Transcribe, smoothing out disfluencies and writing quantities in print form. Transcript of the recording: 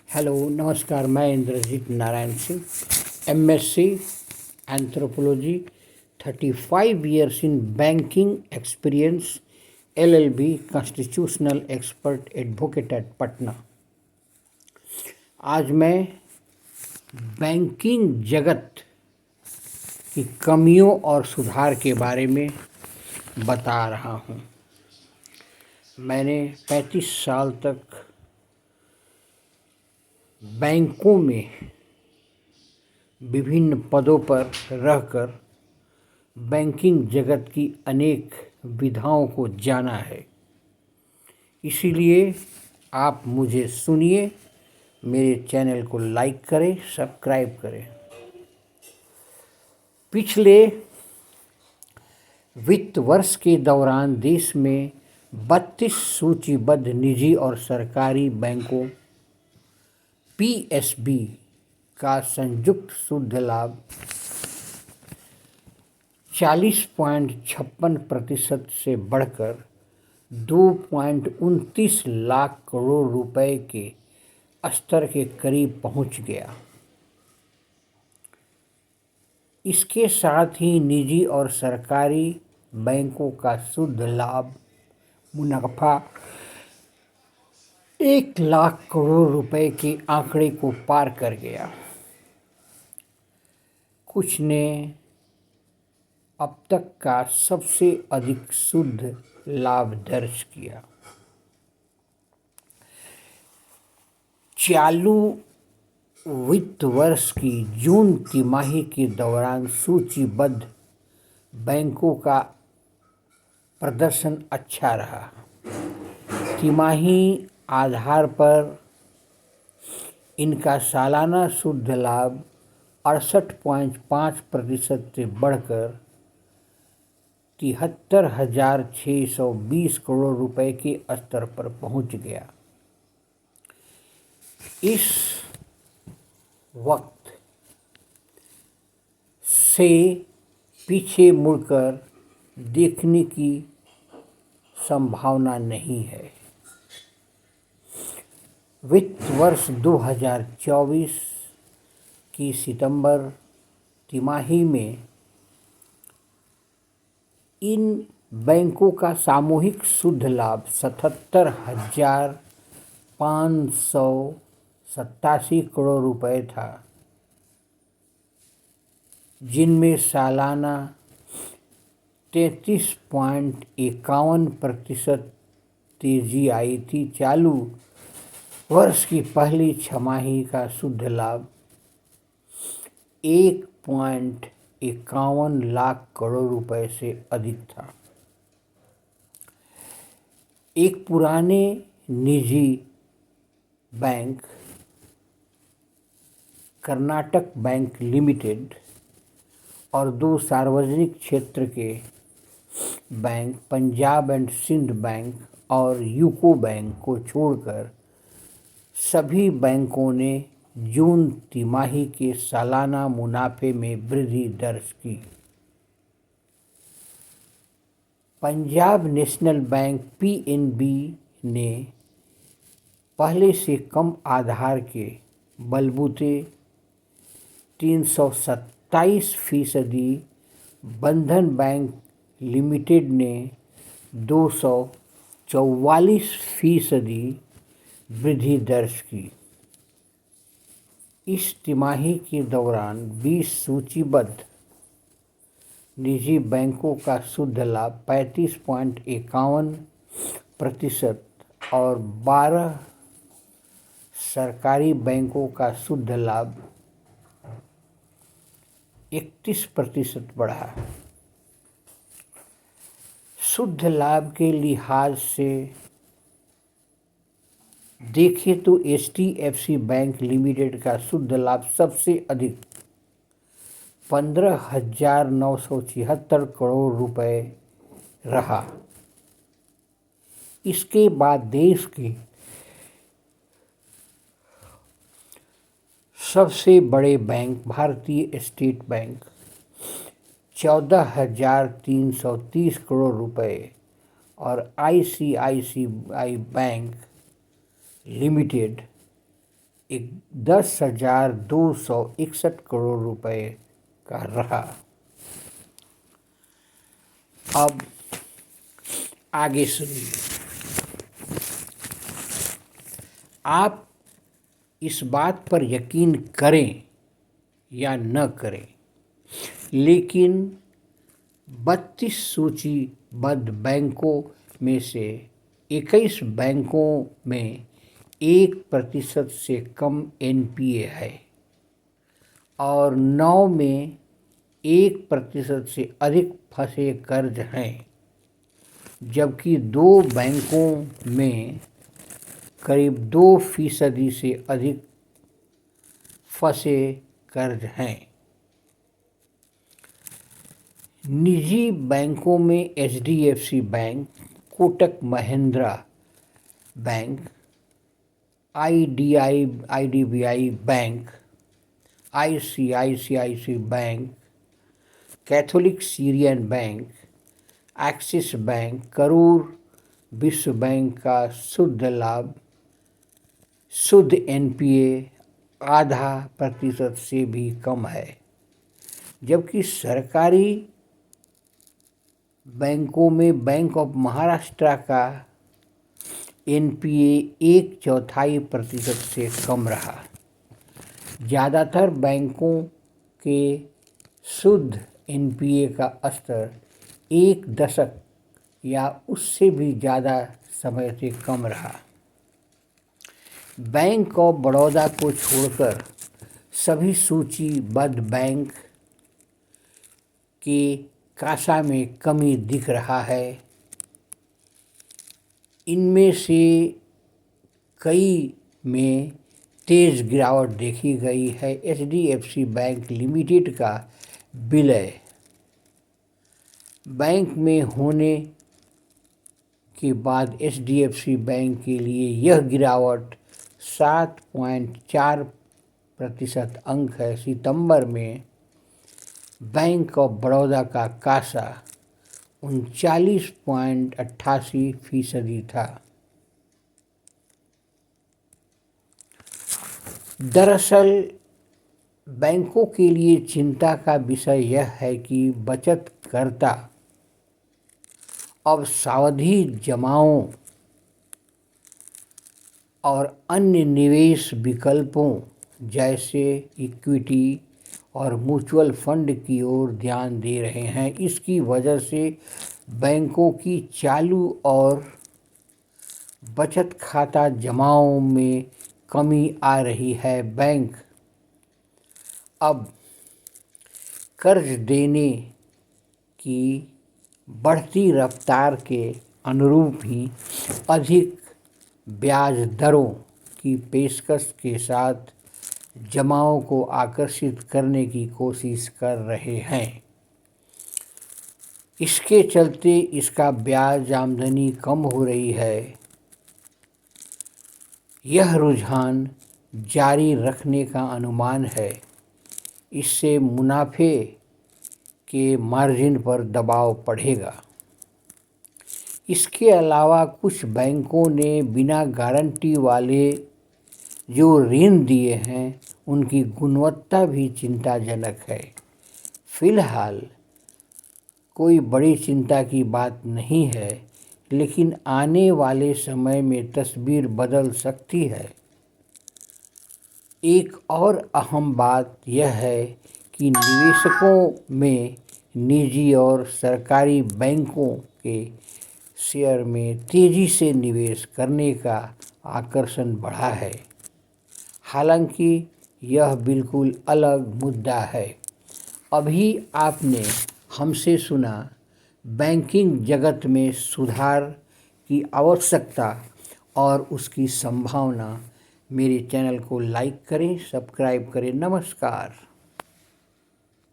Hello नमस्कार। मैं Indrajeet Narayan Singh, MSc anthropology, 35 years in banking experience, LLB, constitutional expert advocate at Patna. आज मैं बैंकिंग जगत की कमियों और सुधार के बारे में बता रहा हूँ। मैंने 35 साल तक बैंकों में विभिन्न पदों पर रहकर बैंकिंग जगत की अनेक विधाओं को जाना है। इसीलिए आप मुझे सुनिए, मेरे चैनल को लाइक करें, सब्सक्राइब करें। पिछले वित्त वर्ष के दौरान देश में 32 सूचीबद्ध निजी और सरकारी बैंकों पीएसबी का संयुक्त शुद्ध लाभ 40.56% से बढ़कर 2.29 लाख करोड़ रुपए के स्तर के करीब पहुंच गया। इसके साथ ही निजी और सरकारी बैंकों का शुद्ध लाभ मुनाफा 1 लाख करोड़ रुपए के आंकड़े को पार कर गया। कुछ ने अब तक का सबसे अधिक शुद्ध लाभ दर्ज किया। चालू वित्त वर्ष की जून तिमाही के दौरान सूचीबद्ध बैंकों का प्रदर्शन अच्छा रहा। तिमाही आधार पर इनका सालाना शुद्ध लाभ 68.5% से बढ़कर 73,620 करोड़ रुपए के स्तर पर पहुंच गया। इस वक्त से पीछे मुड़कर देखने की संभावना नहीं है। वित्त वर्ष 2024 की सितंबर तिमाही में इन बैंकों का सामूहिक शुद्ध लाभ 77,587 करोड़ रुपए था, जिनमें सालाना 33.51% तेजी आई थी। चालू वर्ष की पहली छमाही का शुद्ध लाभ 1.51 लाख करोड़ रुपए से अधिक था। एक पुराने निजी बैंक कर्नाटक बैंक लिमिटेड और 2 सार्वजनिक क्षेत्र के bank Punjab and Sind bank और यूको बैंक को छोड़कर सभी बैंकों ने जून तिमाही के सालाना मुनाफे में वृद्धि दर्ज की। पंजाब नेशनल बैंक पीएनबी ने पहले से कम आधार के बलबूते 327%, बंधन बैंक लिमिटेड ने 244% वृद्धि दर्ज की। इस तिमाही के दौरान 20 सूचीबद्ध निजी बैंकों का शुद्ध लाभ 35.51% और 12 सरकारी बैंकों का शुद्ध लाभ 31% बढ़ा। शुद्ध लाभ के लिहाज से देखें तो एचडीएफसी बैंक लिमिटेड का शुद्ध लाभ सबसे अधिक 15,976 करोड़ रुपए रहा। इसके बाद देश के सबसे बड़े बैंक भारतीय स्टेट बैंक 14,330 करोड़ रुपए और आईसीआईसीआई बैंक लिमिटेड 10,261 रुपये का रहा। अब आगे सुनिए। आप इस बात पर यकीन करें या न करें, लेकिन 32 सूचीबद्ध बैंकों में से 21 बैंकों में 1% से कम एनपीए है और 9 में 1% से अधिक फंसे कर्ज हैं, जबकि 2 बैंकों में करीब 2% से अधिक फंसे कर्ज हैं। निजी बैंकों में HDFC bank, Kotak Mahindra bank, IDBI bank, ICICI bank, Catholic Syrian bank, axis bank, Karur विश्व बैंक का शुद्ध एनपीए 0.5% से भी कम है, जबकि सरकारी बैंकों में बैंक ऑफ महाराष्ट्र का एनपीए 1/4% से कम रहा। ज़्यादातर बैंकों के शुद्ध एनपीए का स्तर 1 दशक या उससे भी ज़्यादा समय से कम रहा। बैंक ऑफ बड़ौदा को छोड़कर सभी सूचीबद्ध बैंक के कासा में कमी दिख रहा है। इनमें से कई में तेज़ गिरावट देखी गई है। एचडीएफसी बैंक लिमिटेड का विलय बैंक में होने के बाद एचडीएफसी बैंक के लिए यह गिरावट 7.4% अंक है। सितंबर में बैंक ऑफ बड़ौदा का कासा 39.88% था। दरअसल बैंकों के लिए चिंता का विषय यह है कि बचतकर्ता अब सावधि जमाओं और अन्य निवेश विकल्पों जैसे इक्विटी और म्यूचुअल फंड की ओर ध्यान दे रहे हैं। इसकी वजह से बैंकों की चालू और बचत खाता जमाओं में कमी आ रही है। बैंक अब कर्ज देने की बढ़ती रफ्तार के अनुरूप ही अधिक ब्याज दरों की पेशकश के साथ जमाओं को आकर्षित करने की कोशिश कर रहे हैं। इसके चलते इसका ब्याज आमदनी कम हो रही है। यह रुझान जारी रखने का अनुमान है। इससे मुनाफे के मार्जिन पर दबाव पड़ेगा। इसके अलावा कुछ बैंकों ने बिना गारंटी वाले जो ऋण दिए हैं उनकी गुणवत्ता भी चिंताजनक है। फिलहाल कोई बड़ी चिंता की बात नहीं है, लेकिन आने वाले समय में तस्वीर बदल सकती है। एक और अहम बात यह है कि निवेशकों में निजी और सरकारी बैंकों के शेयर में तेज़ी से निवेश करने का आकर्षण बढ़ा है। हालांकि यह बिल्कुल अलग मुद्दा है। अभी आपने हमसे सुना बैंकिंग जगत में सुधार की आवश्यकता और उसकी संभावना। मेरे चैनल को लाइक करें, सब्सक्राइब करें। नमस्कार।